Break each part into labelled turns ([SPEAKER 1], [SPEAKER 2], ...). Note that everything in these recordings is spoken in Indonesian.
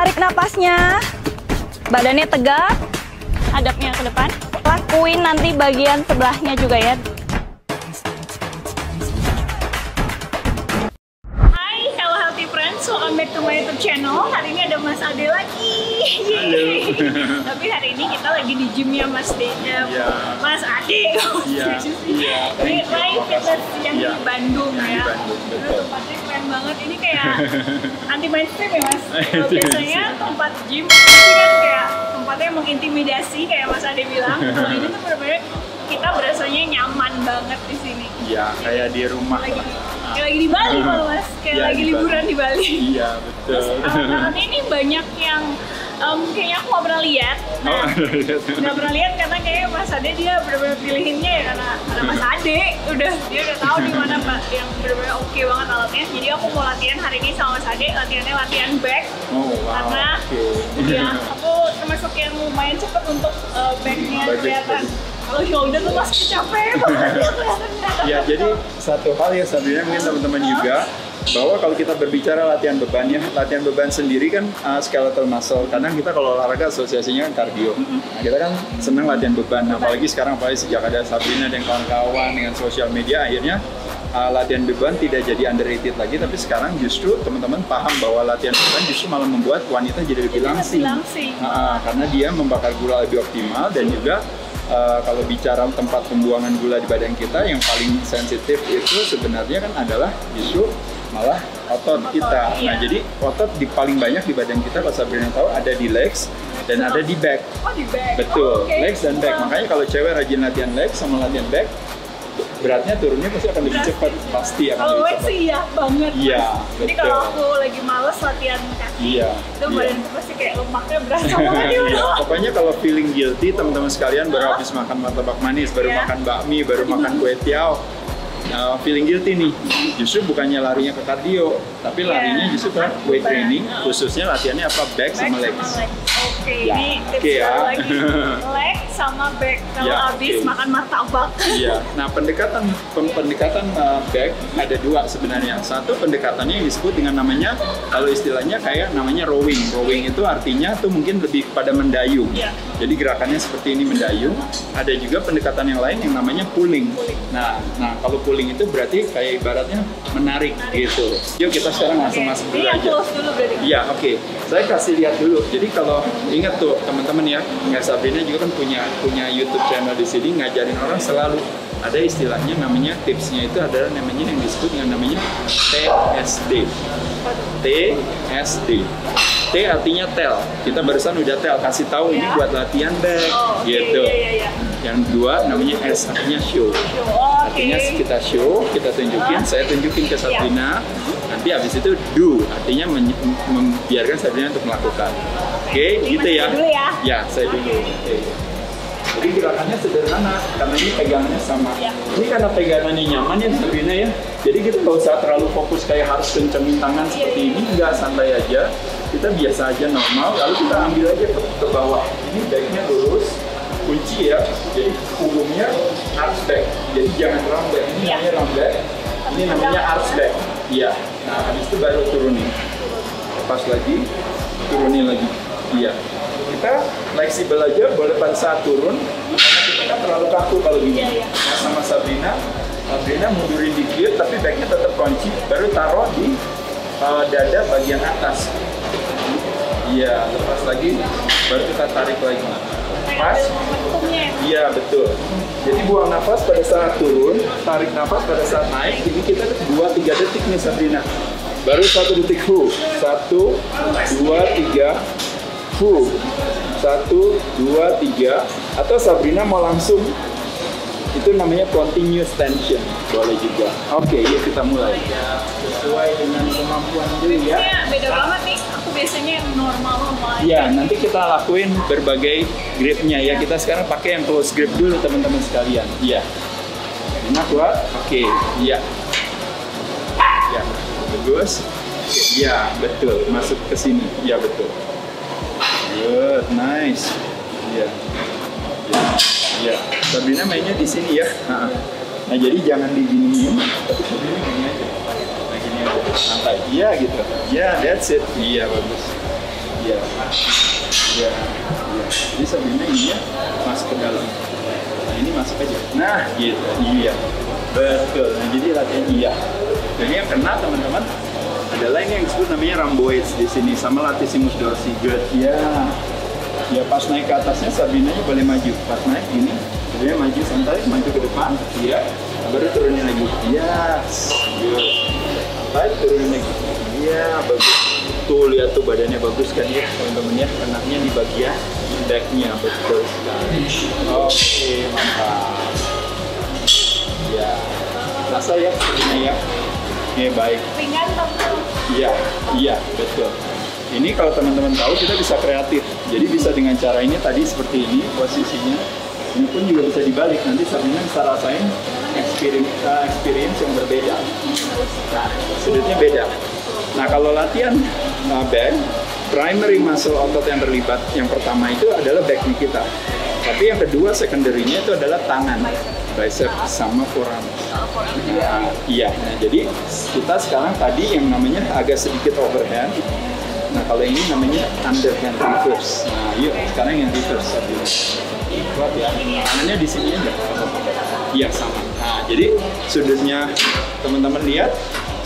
[SPEAKER 1] Tarik napasnya. Badannya tegak. Hadapnya ke depan. Lakuin nanti bagian sebelahnya juga ya. Hai, hello healthy friends. Welcome back to my YouTube channel. Hari ini ada Mas Ade lagi.
[SPEAKER 2] Halo.
[SPEAKER 1] Tapi hari ini kita lagi di gymnya Mas Mas Ade. Ini Rai Fitness yang di Bandung ya. Tempatnya keren banget. Ini kayak anti mainstream ya Mas. Biasanya tempat gym itu kan kayak tempatnya mengintimidasi kayak Mas Ade bilang. Kalau ini tuh benar-benar kita berasanya nyaman banget di sini.
[SPEAKER 2] Iya, kayak di rumah.
[SPEAKER 1] Kayak lagi di Bali malah Mas. Kayak lagi liburan di Bali.
[SPEAKER 2] Iya, betul.
[SPEAKER 1] Terus ini banyak yang kayaknya aku nggak pernah lihat. Nah, nggak pernah lihat karena kayaknya Mas Ade dia benar-benar pilihinnya ya karena Mas Ade dia udah tahu di mana Pak yang benar-benar oke banget alatnya. Jadi aku mau latihan hari ini sama Mas Ade, latihannya latihan back. Karena ya aku termasuk yang lumayan cepet untuk backnya kelihatan. Kalau shoulder tuh masih capek banget.
[SPEAKER 2] Ya, jadi satu hal ya Sabrina, mungkin teman-teman juga, bahwa kalau kita berbicara latihan beban ya, latihan beban sendiri kan skeletal muscle. Kadang kita kalau olahraga asosiasinya kan kardio. Nah, kita kan senang latihan beban, apalagi sekarang, apalagi sejak ada Sabrina dan kawan-kawan dengan sosial media, akhirnya latihan beban tidak jadi underrated lagi, tapi sekarang justru teman-teman paham bahwa latihan beban justru malah membuat wanita jadi lebih langsing. Karena dia membakar gula lebih optimal dan juga kalau bicara tempat pembuangan gula di badan kita yang paling sensitif itu sebenarnya kan adalah justru malah otot kita. Nah, jadi otot paling banyak di badan kita, kalau Sabrina tahu, ada di legs dan ada di back.
[SPEAKER 1] Di back.
[SPEAKER 2] Betul, legs dan back. Makanya kalau cewek rajin latihan legs sama latihan back, beratnya turunnya pasti akan lebih cepat, pasti akan
[SPEAKER 1] kalau
[SPEAKER 2] lebih
[SPEAKER 1] legs
[SPEAKER 2] cepat.
[SPEAKER 1] Sih ya banget.
[SPEAKER 2] Iya,
[SPEAKER 1] jadi kalau aku lagi males latihan kaki, itu badanku pasti kayak lemaknya berasa banget di mana.
[SPEAKER 2] Pokoknya kalau feeling guilty, teman-teman sekalian baru habis makan martabak manis, baru makan bakmi, baru makan kue tiaw, feeling guilty nih, justru bukannya larinya ke kardio, tapi larinya justru ke weight training, khususnya latihannya apa? Back sama legs.
[SPEAKER 1] Oke, ini tips lagi, leg sama back kalau habis makan martabak.
[SPEAKER 2] Iya. Nah, pendekatan back ada dua sebenarnya. Satu, pendekatannya yang disebut dengan namanya, kalau istilahnya kayak namanya rowing. Rowing itu artinya tuh mungkin lebih pada mendayung. Jadi gerakannya seperti ini, mendayung. Ada juga pendekatan yang lain yang namanya pulling. Nah kalau pulling itu berarti kayak ibaratnya menarik gitu. Yuk kita sekarang langsung masuk dulu aja. Iya, oke. Saya kasih lihat dulu. Jadi kalau ingat tuh teman-teman ya, Sabrina juga kan punya YouTube channel di sini ngajarin orang selalu ada istilahnya namanya, tipsnya itu adalah namanya yang disebut dengan namanya TSD. TSD. T artinya tel. Kita barusan udah tel, kasih tahu ini buat latihan back gitu. Yang dua namanya S artinya show. Artinya kita show, kita tunjukin, saya tunjukin ke Sabrina. Nanti habis itu do, artinya membiarkan Sabrina untuk melakukan. Oke, gitu ya. Ya, saya dulu. Jadi gerakannya sederhana, karena ini pegangannya sama. Ini karena pegangannya nyaman ya Sabrina ya. Jadi kita nggak usah terlalu fokus kayak harus kencengin tangan seperti ini, nggak, santai aja. Kita biasa aja normal, lalu kita ambil aja ke bawah. Ini backnya lurus, kunci ya. Jadi punggungnya arch back. Jadi jangan round back. Ini namanya round back. Ini namanya arch back. Iya. Nah, habis itu baru turunin. Lepas lagi, turunin lagi. Iya. Kita fleksibel aja, boleh pada saat turun, karena kita kan terlalu kaku kalau gini. Nah, sama Sabrina mundurin dikit, tapi backnya tetap kunci, baru taruh di dada bagian atas. Iya, lepas lagi, baru kita tarik lagi. Pas? Iya, betul. Jadi buang nafas pada saat turun, tarik nafas pada saat naik. Ini kita 2-3 detik nih Sabrina. Baru 1 detik hu. 1, 2, 3. Hu. 1, 2, 3. Atau Sabrina mau langsung, itu namanya continuous tension. Boleh juga. Oke, yuk kita mulai. Sesuai dengan kemampuan dulu ya.
[SPEAKER 1] Beda banget nih. Aku biasanya yang normal aja.
[SPEAKER 2] Ya, nanti kita lakuin berbagai gripnya ya. Kita sekarang pakai yang close grip dulu teman-teman sekalian. Iya. Enak kuat? Oke. Iya. Ya, bagus. Ya, betul. Masuk ke sini. Ya, betul. Good, nice. Iya. Ya. Sabrina mainnya di sini ya. Nah, jadi jangan diginiin, tapi Sabrina gini aja. Nah, gini aja. Santai. Iya gitu. Ya, that's it. Iya, bagus. Iya. Iya. Jadi Sabrina ini ya masuk ke dalam. Nah ini masuk aja. Nah gitu. Iya. Betul. Nah jadi latihan iya. Dan yang kena teman-teman adalah ini yang disebut namanya rhomboids di sini sama latissimus dorsi. Good. Ya. Ya pas naik ke atasnya Sabrinanya boleh maju. Pas naik gini, dia maju santai, maju ke depan. Iya. Baru turunin lagi. Yes. Good. Santai turunin lagi. Iya, bagus. Tuh lihat tuh badannya bagus kan ya teman-teman ya. Kenanya di bagian backnya betul sekali. Oke, mantap. Ya. Rasa ya, ini ya. Oke, baik.
[SPEAKER 1] Ringan tapi.
[SPEAKER 2] Iya, betul. Ini kalau teman-teman tahu kita bisa kreatif. Jadi bisa dengan cara ini tadi seperti ini posisinya. Ini pun juga bisa dibalik. Nanti Sabrina bisa rasain experience yang berbeda. Nah, sudutnya beda. Nah, kalau latihan back, primary muscle otot yang terlibat yang pertama itu adalah backnya kita. Tapi yang kedua secondary-nya itu adalah tangan, bicep sama forearm. Nah, iya. Nah, jadi kita sekarang tadi yang namanya agak sedikit overhand. Nah, kalau ini namanya underhand reverse. Nah, yuk sekarang yang reverse. Kuat ya. Tangannya di sini aja. Iya, sama. Nah, jadi sudutnya teman-teman lihat,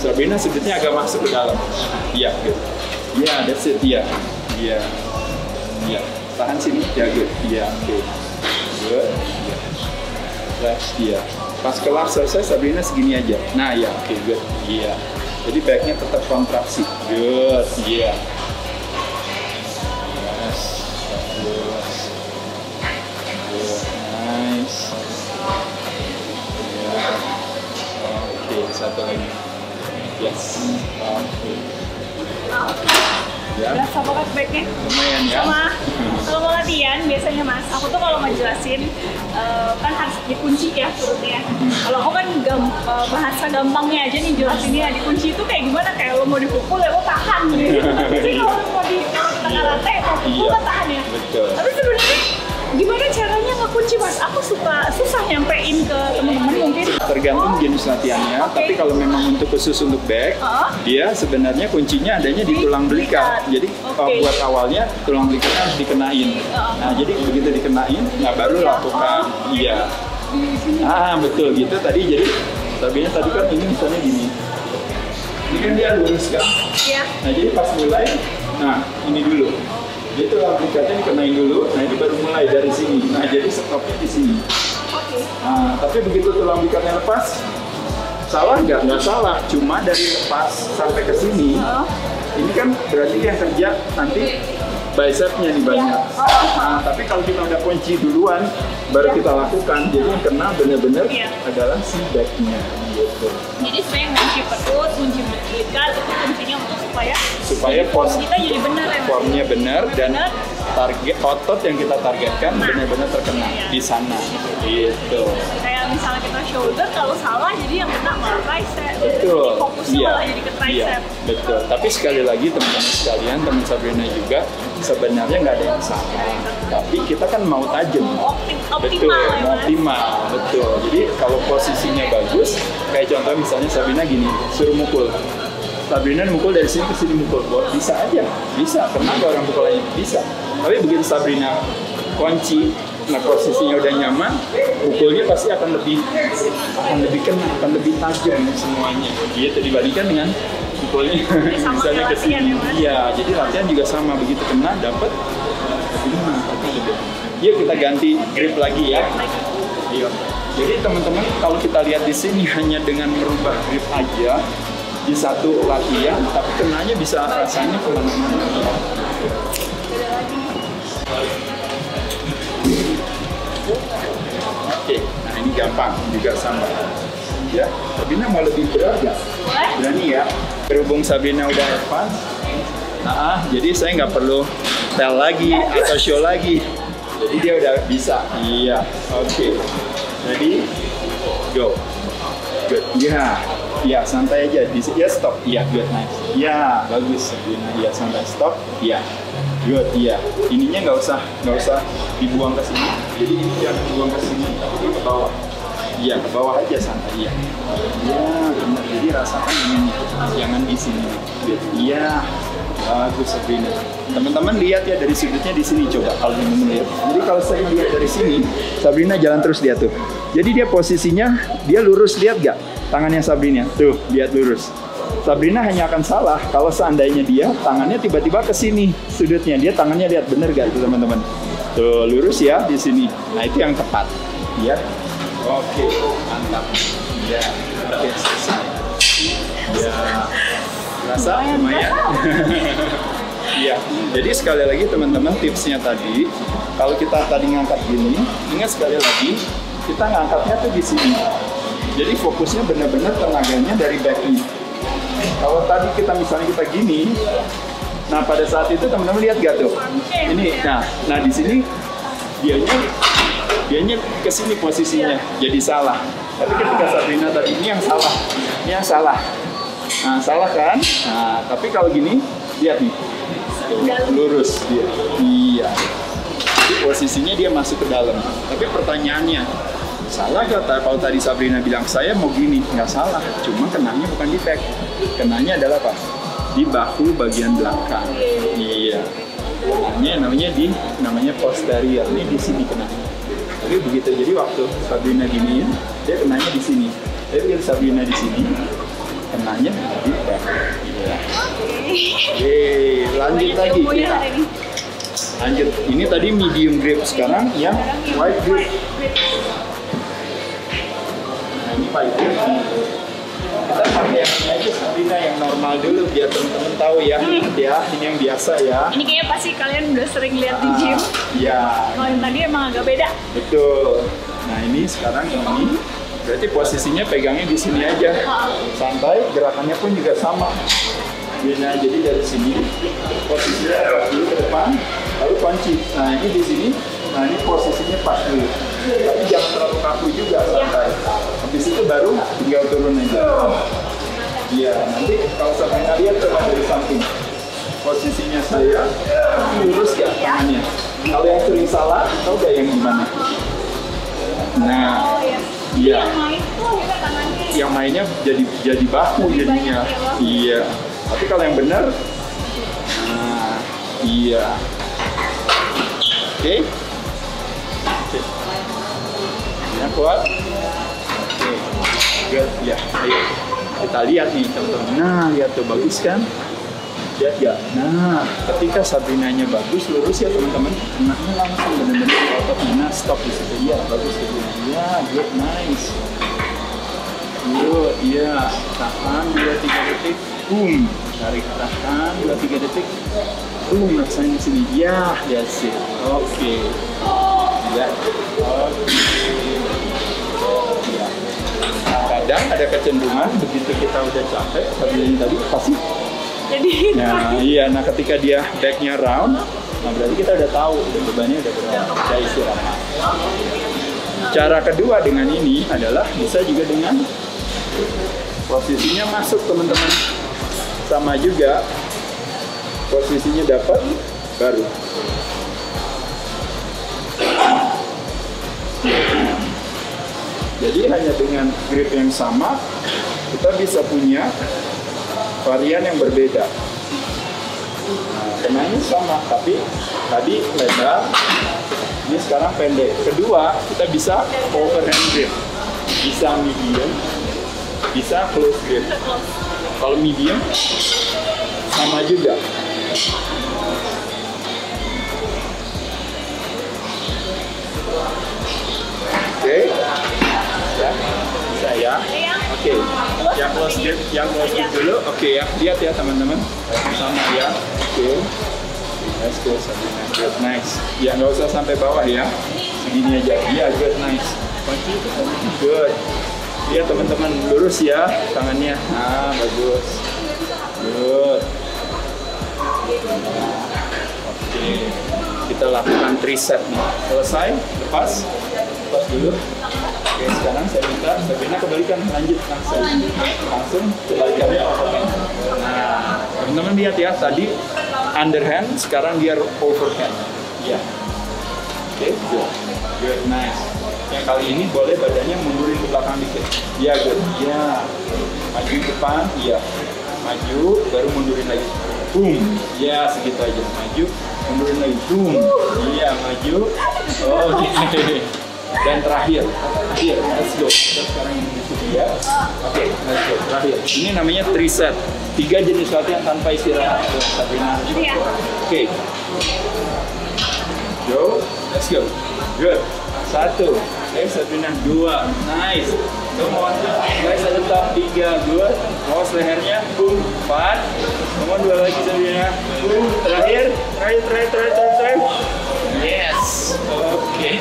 [SPEAKER 2] Sabrina sudutnya agak masuk ke dalam. Iya, gitu. Iya, that's it. Iya. Iya. Iya. Tahan sini. Ya, good. Iya, oke. Good. Iya. Relax, iya. Pas kelar selesai, Sabrina segini aja. Nah, ya, oke, good. Iya. Jadi backnya tetap kontraksi. Good. Iya. Yes. Bagus. Good. Nice. Iya. Oke, satu lagi. Yes. Oke. Ya.
[SPEAKER 1] Berasa banget backnya.
[SPEAKER 2] Lumayan ya.
[SPEAKER 1] Sama kalau mau latihan biasanya Mas, aku tuh kalau ngejelasin kan harus dikunci ya turutnya. Kalau aku kan bahasa gampangnya aja nih jelasinnya, dikunci itu kayak gimana, kayak lo mau dipukul ya lo tahan gitu. Tapi kalau mau kita karate mau pukul kan tahan ya.
[SPEAKER 2] Betul.
[SPEAKER 1] Tapi sebenarnya gimana caranya ngekunci Mas? Aku susah nyampein ke teman-teman mungkin.
[SPEAKER 2] Tergantung jenis latihannya, tapi kalau memang untuk khusus untuk back, dia sebenarnya kuncinya adanya di tulang belikat. Jadi buat awalnya tulang belikatnya harus dikenain. Nah, jadi begitu dikenain, nah baru lakukan. Iya. Ah, betul gitu tadi. Jadi Sabrina tadi kan ini misalnya gini. Ini kan dia lurus kan?
[SPEAKER 1] Iya.
[SPEAKER 2] Nah, jadi pas mulai, nah ini dulu. Jadi tulang belikatnya dikenain dulu. Nah, ini baru mulai dari sini. Nah, jadi stopnya di sini. Nah, tapi begitu tulang belikatnya lepas, salah nggak? Nggak salah, cuma dari lepas sampai ke sini, ini kan berarti yang kerja nanti bicepnya nih banyak. Nah, tapi kalau kita udah kunci duluan, baru kita lakukan, jadi yang kena benar-benar adalah si backnya. Gitu.
[SPEAKER 1] Jadi sebenarnya kunci perut, kunci belikat itu kuncinya untuk supaya
[SPEAKER 2] pos
[SPEAKER 1] kita jadi benar ya.
[SPEAKER 2] Formnya benar dan target otot yang kita targetkan benar-benar terkena di sana. Gitu.
[SPEAKER 1] Kayak misalnya kita shoulder, kalau salah jadi yang kena malah tricep.
[SPEAKER 2] Betul.
[SPEAKER 1] Jadi fokusnya malah jadi ke tricep.
[SPEAKER 2] Iya, betul. Tapi sekali lagi teman-teman sekalian, teman Sabrina juga sebenarnya nggak ada yang salah. Tapi kita kan mau tajam. Betul, optimal. Betul. Jadi kalau posisinya bagus, kayak contoh misalnya Sabrina gini, suruh mukul. Sabrina mukul dari sini ke sini mukul, bisa aja, bisa. Pernah nggak orang pukul aja? Bisa. Tapi begitu Sabrina kunci, nah posisinya udah nyaman, pukulnya pasti akan lebih kena, akan lebih tajam semuanya. Gitu dibandingkan dengan pukulnya misalnya ke sini. Iya, jadi latihan juga sama, begitu kena dapat. Yuk kita ganti grip lagi ya. Yuk. Jadi teman-teman kalau kita lihat di sini hanya dengan merubah grip aja di satu latihan, tapi kenanya bisa rasanya kemana-mana. Oke, nah ini gampang juga sama. Ya, Sabrina mau lebih berat nggak? Berani ya. Berhubung Sabrina udah advance, jadi saya nggak perlu tel lagi atau show lagi. Jadi dia udah bisa. Iya, oke. Jadi go. Good. Ya, ya santai aja. Ya stop. Ya good, nice. Ya bagus. Ya santai stop. Ya good. Ya ininya nggak usah dibuang ke sini. Jadi ini jangan dibuang ke sini, tapi ke bawah. Iya ke bawah aja santai. Ya. Ya benar. Jadi rasakan ini, jangan di sini. Good. Ya. Bagus Sabrina. Teman-teman lihat ya dari sudutnya di sini coba kalau teman-teman lihat. Jadi kalau saya lihat dari sini, Sabrina jalan terus dia tuh. Jadi dia posisinya dia lurus, lihat gak tangannya Sabrina? Tuh, lihat lurus. Sabrina hanya akan salah kalau seandainya dia tangannya tiba-tiba ke sini sudutnya. Dia tangannya lihat bener gak tuh teman-teman? Tuh lurus ya di sini. Nah itu yang tepat. Ya. Oke, mantap. Ya, oke selesai. Ya, rasa lumayan. Iya. Jadi sekali lagi teman-teman tipsnya tadi, kalau kita tadi ngangkat gini, ingat sekali lagi kita ngangkatnya tuh di sini. Jadi fokusnya benar-benar tenaganya dari backnya. Kalau tadi kita misalnya kita gini, nah pada saat itu teman-teman lihat gak tuh? Ini, nah di sini dianya ke sini posisinya, jadi salah. Tapi ketika Sabrina tadi ini yang salah, nah salah kan? Nah tapi kalau gini, lihat nih, tuh, lurus dia, iya. Jadi posisinya dia masuk ke dalam. Tapi pertanyaannya, salah gak kalau tadi Sabrina bilang saya mau gini? Nggak salah, cuma kenanya bukan di back, kenanya adalah apa? Di bahu bagian belakang. Iya. Kenanya namanya posterior. Ini di sini kenanya. Jadi begitu. Jadi waktu Sabrina gini, dia kenanya di sini. Tapi kalau Sabrina di sini, kenanya di back. Iya. Lanjut lagi. Lanjut. Ini tadi medium grip, sekarang yang wide grip. Ini Pak, kita pakai yang ini aja Sabrina yang normal dulu biar teman-teman tahu ya. Ya, ini yang biasa ya.
[SPEAKER 1] Ini kayaknya pasti kalian udah sering lihat di gym.
[SPEAKER 2] Ya.
[SPEAKER 1] Kalau yang tadi emang agak beda.
[SPEAKER 2] Betul. Nah ini sekarang ini berarti posisinya pegangnya di sini aja. Santai, gerakannya pun juga sama. Nah, jadi dari sini posisinya dulu ke depan, lalu kunci. Nah ini di sini. Nah ini posisinya pas dulu, tapi jangan terlalu kaku juga, santai. Habis itu baru tinggal turun aja. Iya, nanti kalau Sabrina lihat coba dari samping, posisinya saya lurus ya tangannya. Kalau yang sering salah, tahu gak yang gimana? Nah, iya. Yang mainnya jadi bahu jadinya. Iya. Tapi kalau yang benar, nah, iya. Oke. Ya kuat. Oke. Good. Ya. Ayo. Kita lihat nih teman-teman. Nah, lihat tuh bagus kan? Lihat ya. Nah, ketika Sabrinanya bagus lurus ya teman-teman. Enaknya langsung benar-benar otot. Nah, stop di situ. Ya, bagus gitu. Ya, good, nice. Good, ya. Tahan 2-3 detik. Boom. Tarik tahan 2-3 detik. Boom, laksanain di sini. Ya, that's it. Oke. Ya. Oke. Ya. Kadang ada kecenderungan begitu kita udah capek seperti ini tadi pasti
[SPEAKER 1] jadi
[SPEAKER 2] iya, nah ketika dia backnya round, nah berarti kita udah tahu bebannya udah berapa, udah istirahat. Cara kedua dengan ini adalah bisa juga dengan posisinya masuk teman-teman, sama juga posisinya dapat baru. Jadi hanya dengan grip yang sama, kita bisa punya varian yang berbeda. Nah, kenanya sama, tapi tadi lebar, ini sekarang pendek. Kedua, kita bisa overhand grip, bisa medium, bisa close grip. Kalau medium, sama juga. Oke. Ya, bisa ya. Oke. Yang close grip dulu. Oke ya. Lihat ya teman-teman. Sama ya. Oke. Let's go Sabrina. Good, nice. Ya nggak usah sampai bawah ya. Segini aja. Iya, good, nice. Kunci itu good. Lihat teman-teman, lurus ya tangannya. Nah, bagus. Good. Oke. Kita lakukan tricep nih. Selesai. Lepas dulu. Oke, sekarang saya minta Sabrina kebalikan, lanjut langsung kebalikannya overhand. Nah, teman-teman lihat ya, tadi underhand, sekarang dia overhand. Ya, oke, good, nice. Yang kali ini boleh badannya mundurin ke belakang dikit. Ya, good, ya. Maju ke depan, iya. Maju, baru mundurin lagi. boom. Ya, segitu aja. Maju, mundurin lagi, boom. Iya, maju. Oke. Dan terakhir, let's go. Kita sekarang ini di sini ya. Oke, let's go. Terakhir. Ini namanya triset. 3 jenis latihan tanpa istirahat. Oke. Go, let's go. Good. 1. Sabrina 2. Nice. Come on, guys, ada top 3. Good. Awas lehernya. Boom. 4. Come on, 2 lagi Sabrina. Boom. Terakhir. Yes. Oke.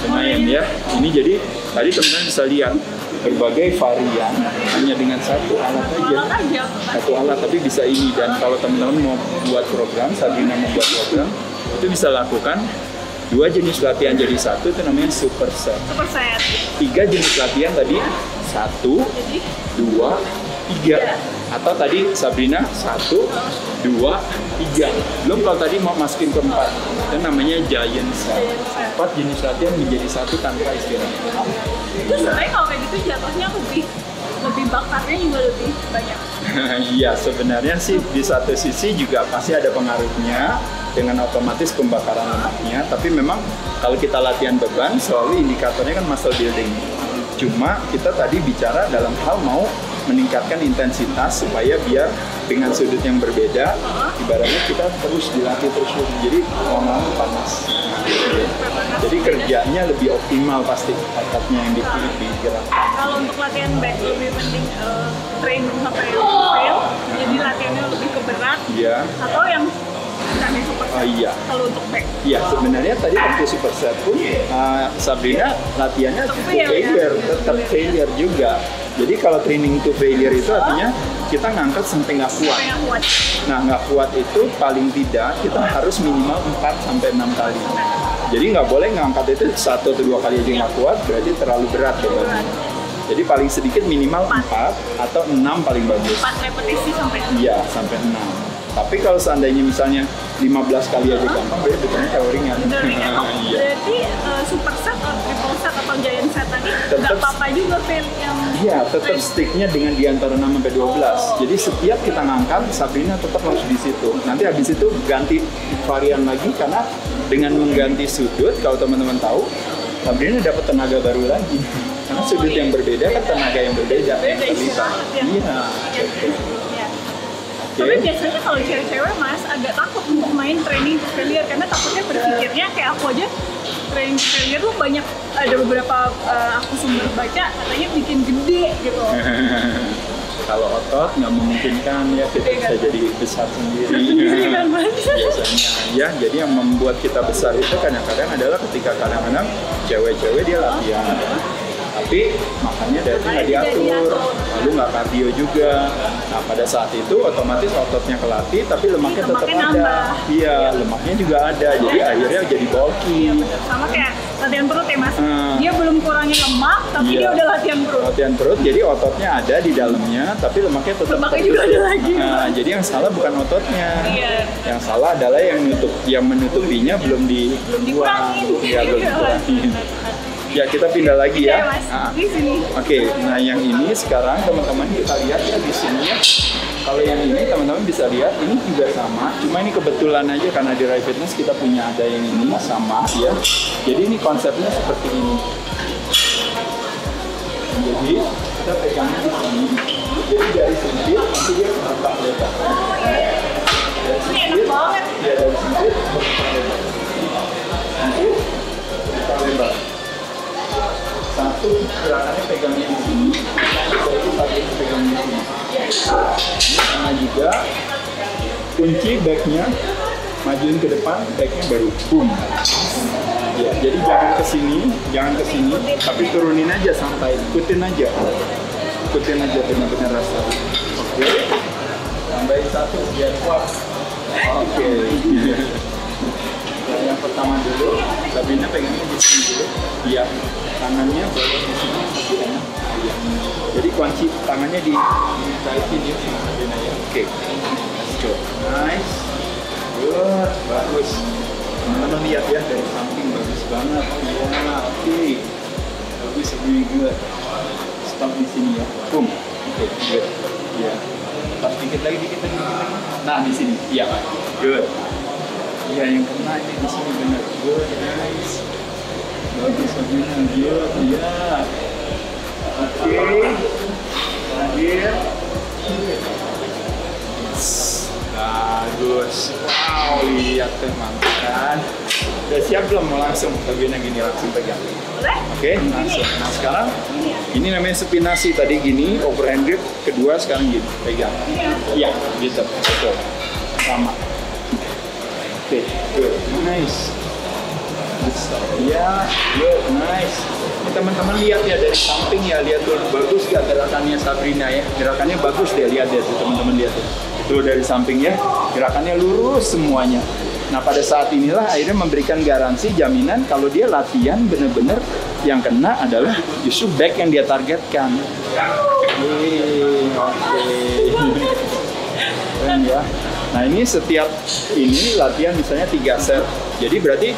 [SPEAKER 2] Lumayan ya. Ini jadi tadi teman-teman bisa lihat berbagai varian hanya dengan satu alat aja. Satu alat tapi bisa ini. Dan kalau teman-teman mau buat program, Sabrina mau buat program, itu bisa lakukan 2 jenis latihan jadi satu, itu namanya superset. 3 jenis latihan tadi 1, 2, 3. Atau tadi Sabrina 1, 2, 3. Belum kalau tadi mau masukin ke 4, itu namanya giant set. 4 jenis latihan menjadi satu tanpa istirahat.
[SPEAKER 1] Itu sebenarnya kalau kayak gitu jatuhnya lebih bakarnya juga lebih banyak.
[SPEAKER 2] Iya, sebenarnya sih di satu sisi juga pasti ada pengaruhnya dengan otomatis pembakaran lemaknya. Tapi memang kalau kita latihan beban selalu indikatornya kan muscle building. Cuma kita tadi bicara dalam hal mau meningkatkan intensitas supaya biar dengan sudut yang berbeda, ibaratnya kita terus dilatih terus. Jadi lama-lama panas. Jadi kerjanya lebih optimal pasti ototnya yang digerakkan.
[SPEAKER 1] Kalau untuk latihan back lebih penting train sampai fail, jadi latihannya lebih ke berat.
[SPEAKER 2] Iya.
[SPEAKER 1] Atau yang kami superset.
[SPEAKER 2] Iya.
[SPEAKER 1] Kalau untuk back.
[SPEAKER 2] Iya, sebenarnya tadi waktu superset pun Sabrina latihannya tetap failure juga. Jadi kalau training to failure itu artinya kita ngangkat sampai nggak kuat. Nah, nggak kuat itu paling tidak kita harus minimal 4 sampai 6 kali. Jadi nggak boleh ngangkat itu 1 atau 2 kali aja nggak kuat, berarti terlalu berat bebannya. Jadi paling sedikit minimal 4 atau 6 paling bagus.
[SPEAKER 1] 4 repetisi sampai 6.
[SPEAKER 2] Iya, sampai 6. Tapi kalau seandainya misalnya 15 kali aja gampang, berarti betulnya kalau ringan.
[SPEAKER 1] Iya. Berarti superset atau triple set atau giant set tadi nggak apa-apa juga fail yang.
[SPEAKER 2] Iya, tetap sticknya dengan di antara 6 sampai 12. Jadi setiap kita ngangkat, Sabrina tetap harus di situ. Nanti habis itu ganti varian lagi karena dengan mengganti sudut, kalau teman-teman tahu, Sabrina dapat tenaga baru lagi. Karena sudut yang berbeda kan tenaga yang berbeda. Terlibat. Iya.
[SPEAKER 1] Tapi biasanya kalau cewek-cewek Mas agak takut untuk main training to failure karena takutnya berpikirnya kayak aku aja training to failure tuh banyak, ada beberapa aku sumber baca katanya bikin gede gitu.
[SPEAKER 2] Kalau otot nggak memungkinkan ya kita bisa jadi besar sendiri. Biasanya ya, jadi yang membuat kita besar itu kadang-kadang adalah ketika kadang-kadang cewek-cewek dia latihan. Tapi makannya dari nggak diatur, lalu nggak kardio juga. Nah pada saat itu otomatis ototnya kelatih, tapi lemaknya tetap ada. Iya, lemaknya juga ada, jadi akhirnya jadi bulky.
[SPEAKER 1] Sama kayak latihan perut ya Mas, dia belum kurangin lemak, tapi dia udah latihan perut.
[SPEAKER 2] Latihan perut, jadi ototnya ada di dalamnya, tapi lemaknya tetap.
[SPEAKER 1] Lemaknya juga ada lagi.
[SPEAKER 2] Nah, jadi yang salah bukan ototnya, yang salah adalah yang menutupinya belum dikurangin. Ya belum dikurangin. Ya kita pindah lagi ya.
[SPEAKER 1] Di sini.
[SPEAKER 2] Oke, nah yang ini sekarang teman-teman kita lihat ya di sini ya. Kalau yang ini teman-teman bisa lihat ini juga sama, cuma ini kebetulan aja karena di Rai Fitness kita punya ada yang ini sama ya. Jadi ini konsepnya seperti ini. Jadi kita pegangnya di sini. Jadi dari sempit nanti dia bertambah lebar.
[SPEAKER 1] Ini enak banget.
[SPEAKER 2] Ya dari sempit bertambah lebar. Sempit bertambah lebar. Satu gerakannya pegangnya di sini, satu lagi pegangnya di sini. Ini sama juga kunci backnya, majuin ke depan, backnya baru boom. Ya, jadi jangan ke sini, tapi turunin aja santai, ikutin aja benar-benar rasa. Oke, tambahin 1 biar kuat. Oke. Yang pertama dulu, Sabrina pegangnya di sini dulu. Iya, tangannya boleh di sini. Iya. Jadi kunci tangannya ditaikin ya sama Sabrina ya. Oke, let's go. Nice, good, bagus. Teman-teman lihat ya dari samping bagus banget. Ya, oke, bagus, really good. stop di sini ya. Boom. Oke, good. Ya. Pas dikit lagi. Nah, di sini. Iya, good. Iya, yang kena ini di sini benar. Good, nice. Bagus, good. Ya. Oke. Terakhir. Bagus. Wow, lihat tuh, mantap kan. Udah siap belum mau langsung bagian yang gini langsung pegang?
[SPEAKER 1] Boleh?
[SPEAKER 2] Oke, langsung. Nah sekarang ini namanya supinasi, tadi gini, overhand grip, kedua sekarang gini, pegang. Iya, gitu, betul. Sama. Oke, good, nice. Iya, good, nice. Teman-teman lihat ya dari samping ya, lihat tuh bagus gak gerakannya Sabrina ya. Gerakannya bagus deh, lihat deh teman-teman lihat tuh. Tuh dari samping ya, gerakannya lurus semuanya. Nah pada saat inilah akhirnya memberikan garansi jaminan kalau dia latihan bener-bener yang kena adalah justru back yang dia targetkan. Oke. Keren ya. Nah ini setiap ini latihan misalnya 3 set. Jadi berarti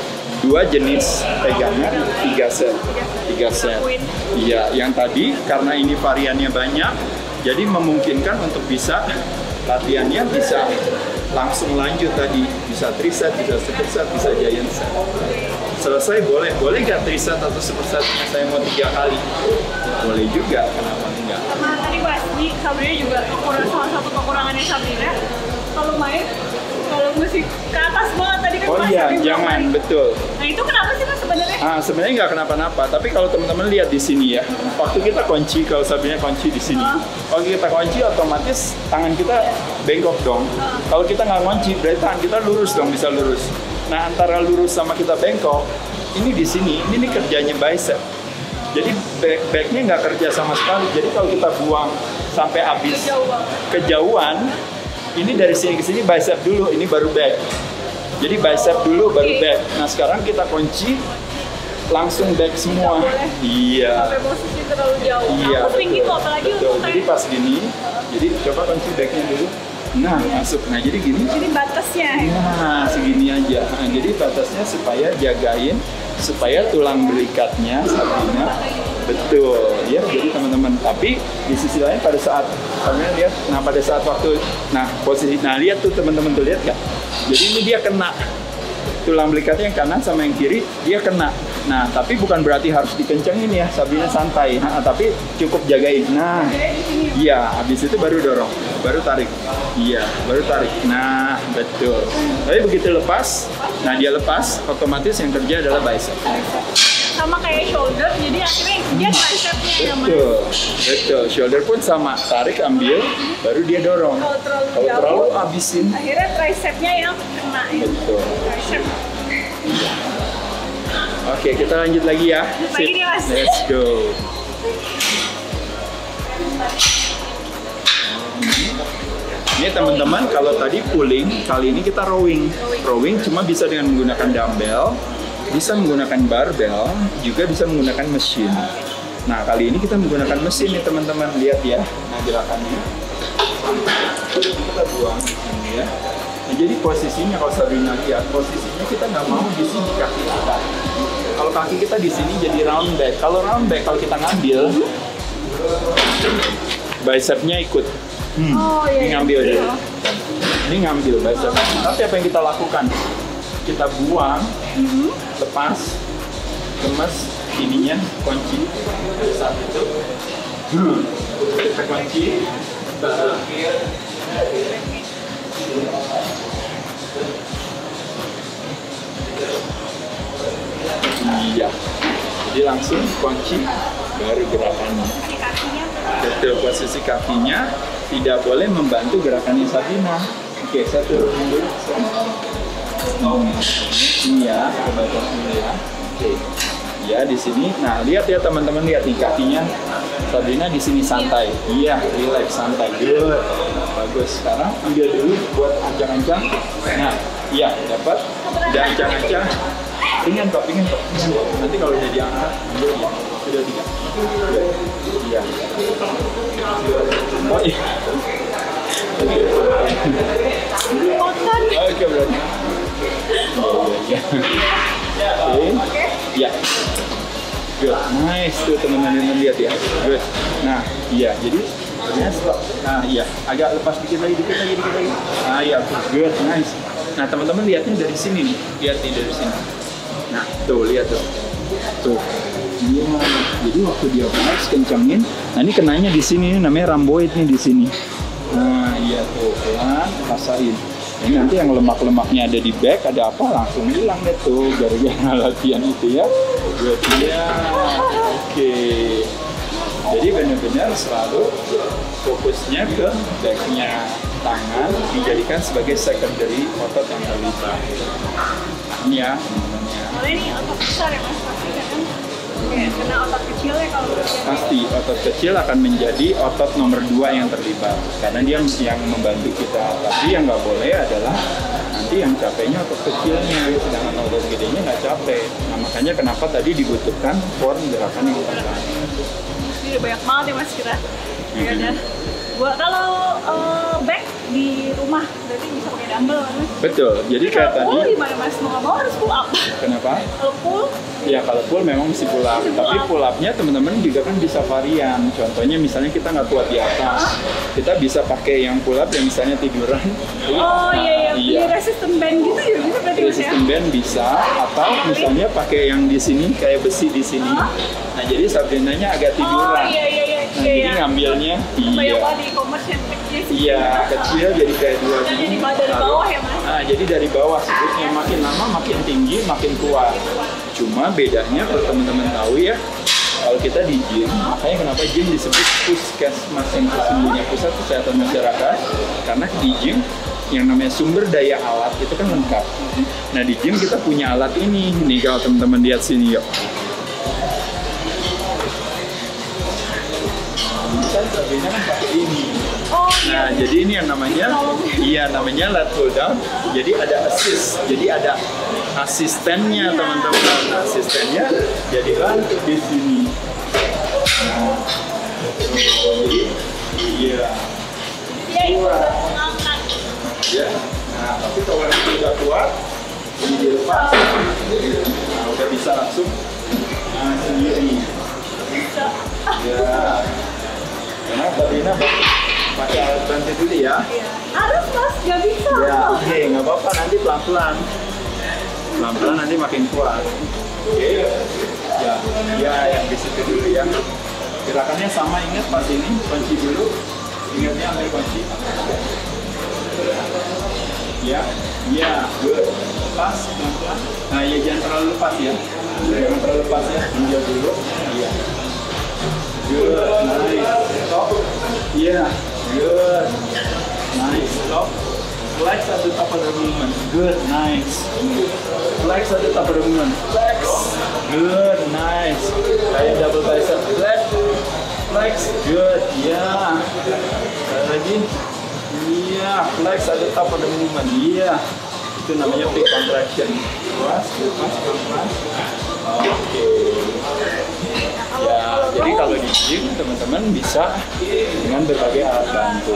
[SPEAKER 2] 2 jenis pegangan 3 set. 3 set. Iya, yang tadi karena ini variannya banyak, jadi memungkinkan untuk bisa latihannya bisa langsung lanjut tadi, bisa 3 set, bisa super set, bisa giant set. Selesai boleh nggak 3 set atau super set? Saya mau 3 kali, boleh juga, kenapa enggak?
[SPEAKER 1] Karena tadi Mas, Sabrina juga salah satu kekurangannya Sabrina kalau main, kalau musik ke atas banget tadi kan.
[SPEAKER 2] Oh iya, jangan, betul.
[SPEAKER 1] Nah itu kenapa sih Mas sebenarnya?
[SPEAKER 2] Sebenarnya nggak kenapa-napa, tapi kalau teman-teman lihat di sini ya, waktu kita kunci, kalau Sabrina kunci di sini, kalau kita kunci otomatis tangan kita bengkok dong. Kalau kita nggak kunci, berarti tangan kita lurus dong, bisa lurus. Nah antara lurus sama kita bengkok, ini di sini, ini kerjanya bicep. Jadi backnya nggak kerja sama sekali. Jadi kalau kita buang sampai habis kejauhan, ini dari sini ke sini bicep dulu, ini baru back. Jadi bicep dulu baru back. Nah sekarang kita kunci langsung back semua. Iya.
[SPEAKER 1] Sampai posisi terlalu jauh.
[SPEAKER 2] Iya.
[SPEAKER 1] Aku sering gitu apalagi
[SPEAKER 2] Betul.
[SPEAKER 1] untuk
[SPEAKER 2] Jadi pas gini, jadi coba kunci backnya dulu. Nah masuk. Nah jadi gini.
[SPEAKER 1] Jadi batasnya.
[SPEAKER 2] Nah segini aja. Nah, jadi batasnya supaya jagain supaya tulang belikatnya Sabrina betul ya. Jadi teman-teman. Tapi di sisi lain pada saat kalian lihat, nah pada saat waktu, nah posisi, nah lihat tuh teman-teman tuh lihat gak? Jadi ini dia kena tulang belikatnya yang kanan sama yang kiri dia kena. Nah tapi bukan berarti harus dikencengin ya, Sabrina santai. Nah, tapi cukup jagain. Nah iya, habis itu baru dorong, baru tarik. Iya, baru tarik. Nah betul. Tapi begitu lepas, nah dia lepas, otomatis yang kerja adalah bicep.
[SPEAKER 1] Sama kayak shoulder, jadi akhirnya dia tricepnya yang
[SPEAKER 2] Betul, shoulder pun sama, tarik ambil, baru dia dorong. Kalau terlalu habisin.
[SPEAKER 1] Akhirnya tricepnya yang kena.
[SPEAKER 2] Betul.
[SPEAKER 1] Tricep.
[SPEAKER 2] Oke, kita lanjut lagi ya.
[SPEAKER 1] Lagi nih, Mas.
[SPEAKER 2] Let's go. Ini teman-teman, kalau tadi pulling, kali ini kita rowing. Rowing cuma bisa dengan menggunakan dumbbell, bisa menggunakan barbell, juga bisa menggunakan mesin. Nah, kali ini kita menggunakan mesin nih teman-teman, lihat ya. Nah, gerakannya. Kita buang ini ya. Nah, jadi posisinya kalau Sabrina lihat, posisinya kita nggak mau di sini kaki kita. Kalau kaki kita di sini jadi round back. Kalau round back, kalau kita ngambil, bicepnya ikut. Ini ngambil deh. Ini ngambil bicep. Tapi apa yang kita lakukan? Kita buang, lepas, lemas, ininya kunci. Saat itu, kita kunci. Iya. Jadi langsung kunci, baru gerakannya. Betul, posisi kakinya tidak boleh membantu gerakannya Sabrina. Oke, saya turunin dulu. Ini ya, kita baca dulu ya. Oke. Ya, di sini. Nah, lihat ya teman-teman, lihat nih kakinya Sabrina di sini santai. Iya, relax, santai. Good. Bagus. Sekarang ambil dulu buat ancang-ancang. Nah, iya, dapat. Udah ancang-ancang. Ringan kok. Nanti kalau udah diangkat, ambil ya. Sudah 3. Iya. Oh iya. Oke, berarti. Oke. Ya. Good, nice tuh teman-teman lihat ya. Good. Nah, iya, jadi stop. Nah, iya, agak lepas dikit lagi. Ah, iya, good, nice. Nah, teman-teman lihatnya dari sini nih, lihat nih dari sini. Nah, tuh lihat tuh. Tuh. Iya, jadi waktu dia pas kencangin, nah ini kenanya di sini, ini namanya rhomboid nih di sini. Nah, iya tuh, pelan, rasain. Ini nanti yang lemak-lemaknya ada di back, ada apa langsung hilang deh tuh gara-gara latihan itu ya. Good, ya, oke. Jadi benar-benar selalu fokusnya ke backnya tangan dijadikan sebagai secondary otot yang terlibat. Ini ya, teman-temannya.
[SPEAKER 1] Soalnya ini otot besar ya mas, pasti kan kayak kena otot kecil ya kalau
[SPEAKER 2] pasti otot kecil akan menjadi otot nomor 2 yang terlibat karena dia yang membantu kita. Tapi yang nggak boleh adalah nanti yang capeknya otot kecilnya, sedangkan otot gedenya nggak capek. Nah makanya kenapa tadi dibutuhkan form gerakan yang tepat.
[SPEAKER 1] Ini udah banyak banget ya mas kita. Ya udah. Buat kalau back di rumah berarti bisa pakai dumbbell kan mas?
[SPEAKER 2] Betul. Jadi kayak tadi.
[SPEAKER 1] Pull gimana mas? Mau nggak mau harus pull up.
[SPEAKER 2] Kenapa?
[SPEAKER 1] Kalau pull?
[SPEAKER 2] Ya kalau pull memang mesti pull up. Tapi pull upnya teman-teman juga kan bisa varian. Contohnya misalnya kita nggak kuat di atas, kita bisa pakai yang pull up yang misalnya tiduran.
[SPEAKER 1] Oh iya. Di resistant band gitu ya bisa berarti mas ya?
[SPEAKER 2] Resistant band bisa, atau misalnya pakai yang di sini kayak besi di sini. Nah jadi Sabrinanya agak tiduran.
[SPEAKER 1] Oh iya.
[SPEAKER 2] Nah, jadi ngambilnya
[SPEAKER 1] banyak banget di e-commerce yang kecil sih.
[SPEAKER 2] Iya, kecil jadi kayak dua
[SPEAKER 1] Dan
[SPEAKER 2] gini.
[SPEAKER 1] dari bawah ya mas?
[SPEAKER 2] Nah, jadi dari bawah sebutnya makin lama makin tinggi, makin kuat. Cuma bedanya kalau teman-teman tahu ya, kalau kita di gym, makanya kenapa gym disebut puskesmas yang sesungguhnya pusat kesehatan masyarakat, karena di gym yang namanya sumber daya alat itu kan lengkap. Nah di gym kita punya alat ini, nih kalau teman-teman lihat sini yuk. Kan Sabrina kan pakai ini.
[SPEAKER 1] Oh
[SPEAKER 2] Nah, jadi ini yang namanya lat pull down. Jadi ada assist. Jadi ada asistennya teman-teman. Asistennya jadilah di sini. Nah, jadi iya.
[SPEAKER 1] Iya itu udah mengangkat.
[SPEAKER 2] Ya. Nah, tapi kalau itu udah kuat, ini dilepas. Nah, udah bisa langsung sendiri.
[SPEAKER 1] Bisa.
[SPEAKER 2] Ya. Karena Sabrina pakai alat bantu dulu ya.
[SPEAKER 1] Iya. Harus mas, nggak bisa.
[SPEAKER 2] Ya, oke, nggak apa-apa, nanti pelan-pelan. Pelan-pelan nanti makin kuat. Oke. Ya, yang di situ dulu ya. Gerakannya sama, ingat pas ini, kunci dulu. Ingatnya ambil kunci. Ya, good. Pas, pelan-pelan. Nah, ya jangan terlalu lepas ya. Jangan terlalu lepas ya, injak dulu. Iya. Good, nice. Stop. Yeah, good. Nice. Stop. Flex at the top of the movement. Good, nice. Flex at the top of the movement. Flex. Good, nice. Kayak double bicep. Flex. Flex. Good. Yeah. Lagi. Yeah. Flex at the top of the movement. Yeah. Itu namanya peak contraction. Lepas, pelan-pelan. Oke. Ya, jadi kalau di gym teman-teman bisa dengan berbagai alat bantu.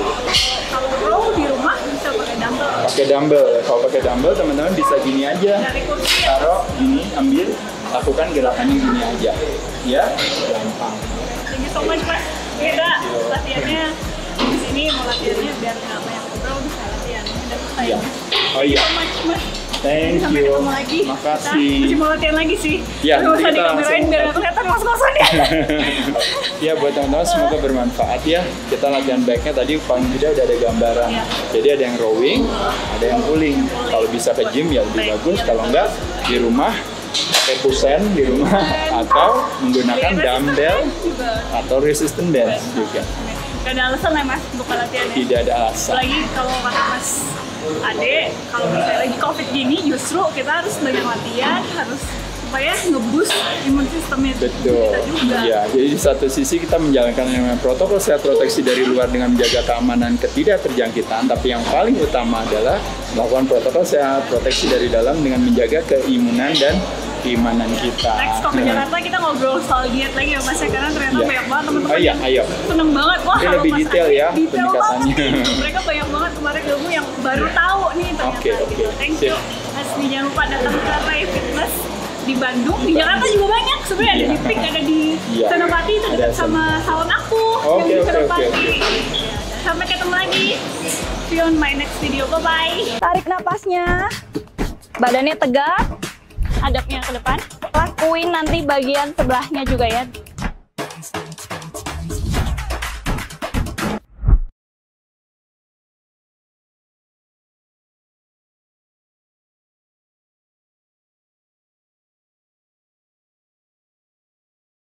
[SPEAKER 1] Kalau row di rumah bisa pakai dumbbell.
[SPEAKER 2] Pakai dumbbell. Kalau pakai dumbbell teman-teman bisa gini aja.
[SPEAKER 1] Dari kursi.
[SPEAKER 2] Taruh gini, ambil, lakukan gerakannya gini aja. Ya, gampang.
[SPEAKER 1] Thank you so much mas. Kita latihannya di sini mau latihannya biar nggak banyak ngobrol bisa latihan. Udah selesai.
[SPEAKER 2] Iya. Oh iya.
[SPEAKER 1] Thank you so much mas.
[SPEAKER 2] Thank
[SPEAKER 1] Sampai
[SPEAKER 2] you.
[SPEAKER 1] ketemu lagi.
[SPEAKER 2] Makasih.
[SPEAKER 1] Kita masih mau latihan lagi sih.
[SPEAKER 2] Ya,
[SPEAKER 1] nggak
[SPEAKER 2] nanti
[SPEAKER 1] usah
[SPEAKER 2] kita
[SPEAKER 1] dikamerain
[SPEAKER 2] langsung
[SPEAKER 1] biar nggak kelihatan ngos-ngosan ya.
[SPEAKER 2] Ya buat teman-teman semoga bermanfaat ya. Kita latihan backnya tadi paling tidak udah ada gambaran.
[SPEAKER 1] Ya.
[SPEAKER 2] Jadi ada yang rowing, ada yang pulling. Kalau bisa ke gym ya lebih bagus. Kalau enggak di rumah pakai pusen di rumah atau menggunakan dumbbell atau resistant band juga.
[SPEAKER 1] Gak ada alasan lah mas untuk latihannya.
[SPEAKER 2] Tidak ada alasan.
[SPEAKER 1] Apalagi kalau kata mas Ade, kalau misalnya lagi COVID gini justru kita harus banyak latihan, harus supaya nge-boost imun sistemnya
[SPEAKER 2] Betul.
[SPEAKER 1] kita juga.
[SPEAKER 2] Iya, jadi di satu sisi kita menjalankan yang namanya protokol sehat proteksi dari luar dengan menjaga keamanan ketidakterjangkitan, tapi yang paling utama adalah melakukan protokol sehat proteksi dari dalam dengan menjaga keimunan dan keimanan kita.
[SPEAKER 1] Next kalau ke Jakarta kita ngobrol soal diet lagi ya mas ya, karena ternyata
[SPEAKER 2] Iya.
[SPEAKER 1] banyak banget teman-teman
[SPEAKER 2] Oh iya,
[SPEAKER 1] yang
[SPEAKER 2] ayo.
[SPEAKER 1] seneng banget. Wah,
[SPEAKER 2] Ini
[SPEAKER 1] kalau
[SPEAKER 2] lebih
[SPEAKER 1] Mas
[SPEAKER 2] detail
[SPEAKER 1] Ade
[SPEAKER 2] ya
[SPEAKER 1] detail
[SPEAKER 2] pendekatannya.
[SPEAKER 1] banget nih. Mereka banyak banget kemarin ilmu yang baru tahu nih ternyata
[SPEAKER 2] Oke.
[SPEAKER 1] gitu. Thank
[SPEAKER 2] Sip.
[SPEAKER 1] you. Mas, jangan lupa datang ke Ray Fitness di Bandung, di Jakarta juga banyak sebenarnya, ada di Pik, ada di Senopati, itu dekat sama salon aku yang di Senopati. Sampai ketemu lagi, see you on my next video, bye-bye. Tarik napasnya, badannya tegak, hadapnya ke depan. Lakuin nanti bagian sebelahnya juga ya.